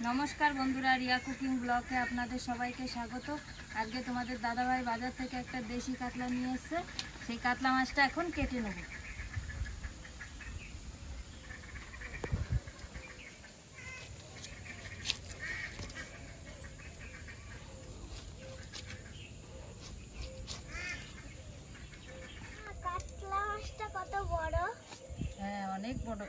নমস্কার বন্ধুরা, রিয়া কুকিং ব্লগে আপনাদের সবাইকে স্বাগত। আজকে তোমাদের দাদাভাই বাজার থেকে একটা দেশি কাতলা নিয়ে এসেছে। সেই কাতলা মাছটা এখন কেটে নেব। কাতলা মাছটা কত বড়! হ্যাঁ, অনেক বড়।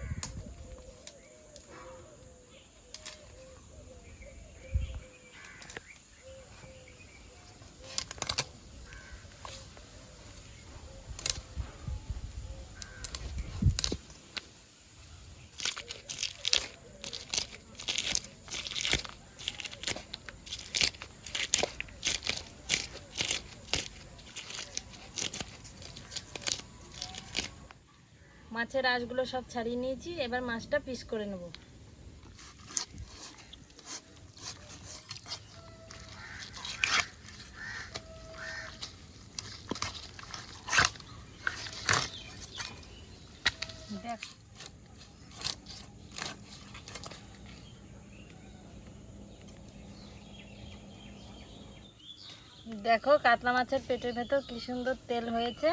মাছের আঁশগুলো সব ছাড়িয়ে নিয়েছি, এবার মাছটা পিস করে নেব। দেখ, দেখো কাতলা মাছের পেটের ভেতর কি সুন্দর তেল হয়েছে।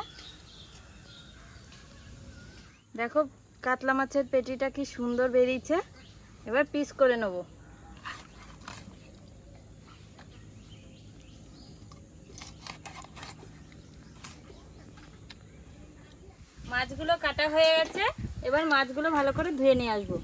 দেখো কাতলা মাছের পেটিটা কি সুন্দর বেরিয়েছে। এবার পিস করে নেব। মাছগুলো কাটা হয়ে গেছে, এবার মাছগুলো ভালো করে ধুয়ে নিয়ে আসবো।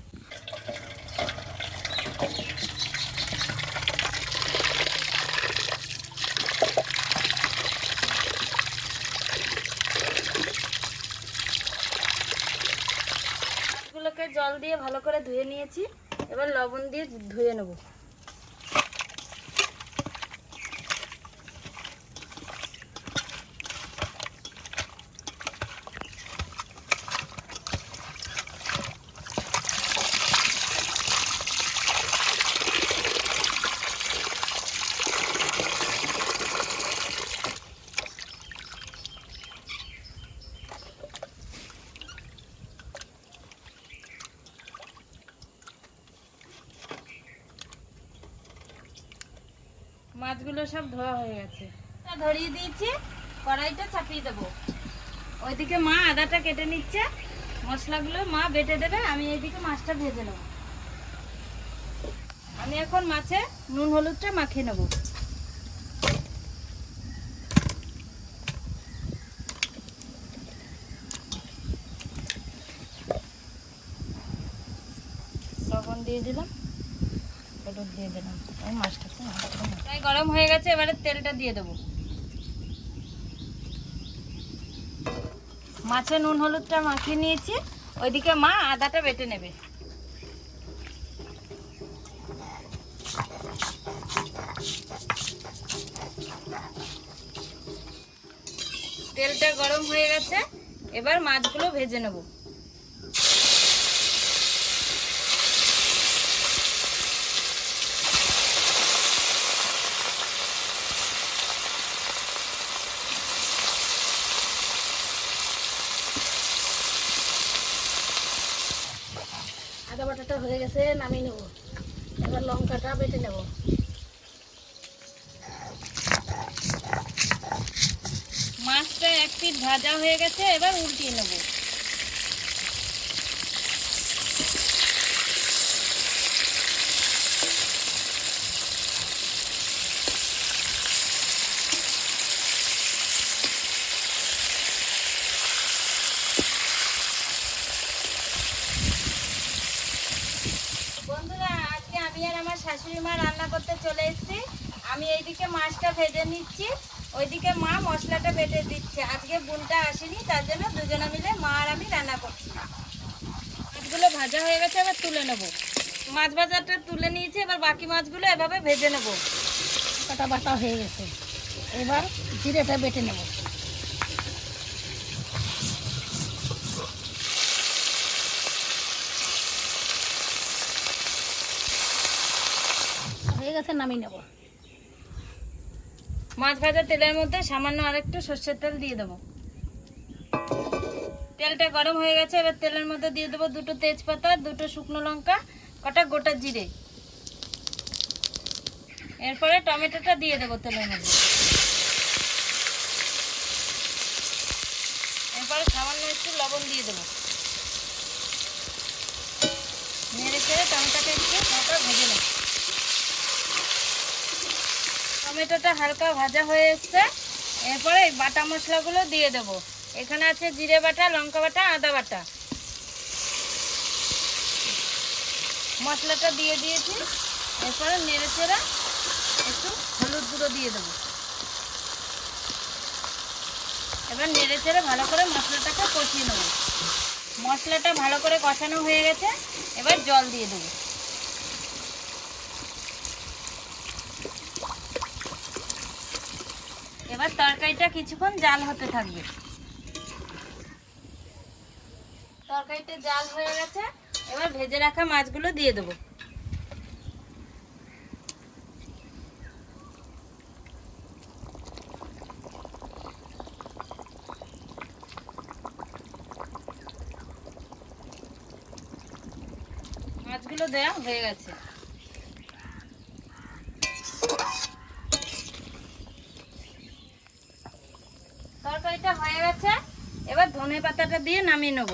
মাছগুলোকে জল দিয়ে ভালো করে ধুয়ে নিয়েছি, এবার লবণ দিয়ে ধুয়ে নেব। মাছগুলো সব ধোয়া হয়ে গেছে, ধরিয়ে দিয়েছি। কড়াইটা চাপিয়ে দেবো। ওইদিকে মা আদাটা কেটে নিচ্ছে, মশলাগুলো মা বেটে দেবে, আমি এইদিকে মাছটা ভেজে নেব। আমি এখন মাছে নুন হলুদটা মাখিয়ে নেব। লবণ দিয়ে দিলাম, হলুদ দিয়ে দিলাম, ওই মাছটাকে তাই গরম হয়ে গেছে। এবারে তেলটা দিয়ে দেবো। মাছে নুন হলুদটা মাখিয়ে নিয়েছি, ওইদিকে মা আদাটা বেটে নেবে। তেলটা গরম হয়ে গেছে, এবার মাছগুলো ভেজে নেব। আদা বাটাটা হয়ে গেছে, নামিয়ে নেব। এবার লঙ্কাটা বেটে নেব। মাছটা এক পিঠ ভাজা হয়ে গেছে, এবার উল্টিয়ে নেব। বন্ধুরা, আজকে আমি আর আমার শাশুড়ি মা রান্না করতে চলে এসেছি। আমি এইদিকে মাছটা ভেজে নিচ্ছি, ওইদিকে মা মশলাটা বেটে দিচ্ছে। আজকে বোনটা আসেনি, তার জন্য দুজনে মিলে মা আর আমি রান্না করছি। মাছগুলো ভাজা হয়ে গেছে, এবার তুলে নেব। মাছ ভাজাটা তুলে নিয়েছি, এবার বাকি মাছগুলো এভাবে ভেজে নেব। কাটা বাটা হয়ে গেছে, এবার জিরেটা বেটে নেব। হয়ে গেছে, নামিয়ে নেব। মাছ ভাজা তেলের মধ্যে সামান্য আরেকটু সর্ষের তেল দিয়ে দেবো। তেলটা গরম হয়ে গেছে, এবার তেলের মধ্যে দিয়ে দেবো দুটো তেজপাতা, দুটো শুকনো লঙ্কা, কটা গোটা জিরে। এরপরে টমেটোটা দিয়ে দেবো তেলের মধ্যে। এরপরে সামান্য একটু লবণ দিয়ে দেবো। নেড়ে চেড়ে টমেটোটা একটু হালকা ভেজে নেব। টমেটোটা হালকা ভাজা হয়ে এসছে। এরপরে এই বাটা মশলাগুলো দিয়ে দেব। এখানে আছে জিরে বাটা, লঙ্কা বাটা, আদা বাটা। মশলাটা দিয়ে দিয়েছি। এরপরে নেড়ে চেড়ে একটু হলুদ গুঁড়ো দিয়ে দেবো। এবার নেড়ে চেড়ে ভালো করে মশলাটাকে কষিয়ে নেব। মশলাটা ভালো করে কষানো হয়ে গেছে। এবার জল দিয়ে দেবো। এবার তরকারিটা কিছুক্ষণ জাল হতে থাকবে। তরকারিতে জাল হয়ে গেছে। এবার ভেজে রাখা মাছগুলো দিয়ে দেবো। মাছগুলো দেওয়া হয়ে গেছে। তরকারিটা হয়ে গেছে। এবার ধনে পাতাটা দিয়ে নামিয়ে নেব।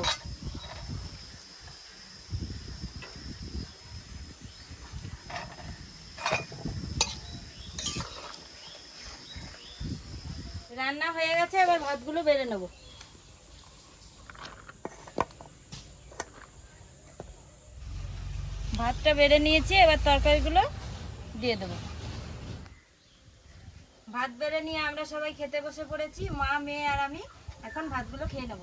রান্না হয়ে গেছে। এবার ভাতগুলো বেড়ে নেব। ভাতটা বেড়ে নিয়েছি। এবার তরকারিগুলো দিয়ে দেবো। ভাত বেড়ে নিয়ে আমরা সবাই খেতে বসে পড়েছি, মা, মেয়ে আর আমি। এখন ভাতগুলো খেয়ে নেব।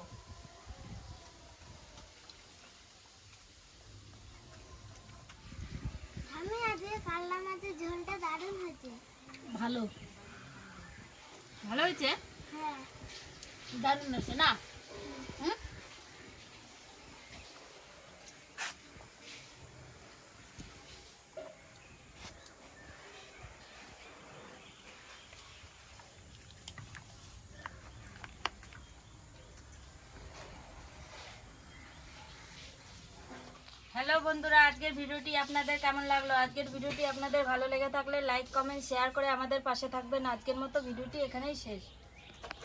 আমি আজকে কাল্লা মাছের ঝোলটা দারুণ হয়েছে। ভালো, ভালো হয়েছে? হ্যাঁ, দারুণ হয়েছে না? হুম? হ্যালো বন্ধুরা, আজকের ভিডিওটি আপনাদের কেমন লাগলো? আজকের ভিডিওটি আপনাদের ভালো লেগে থাকলে লাইক, কমেন্ট, শেয়ার করে আমাদের পাশে থাকবেন। আজকের মতো ভিডিওটি এখানেই শেষ।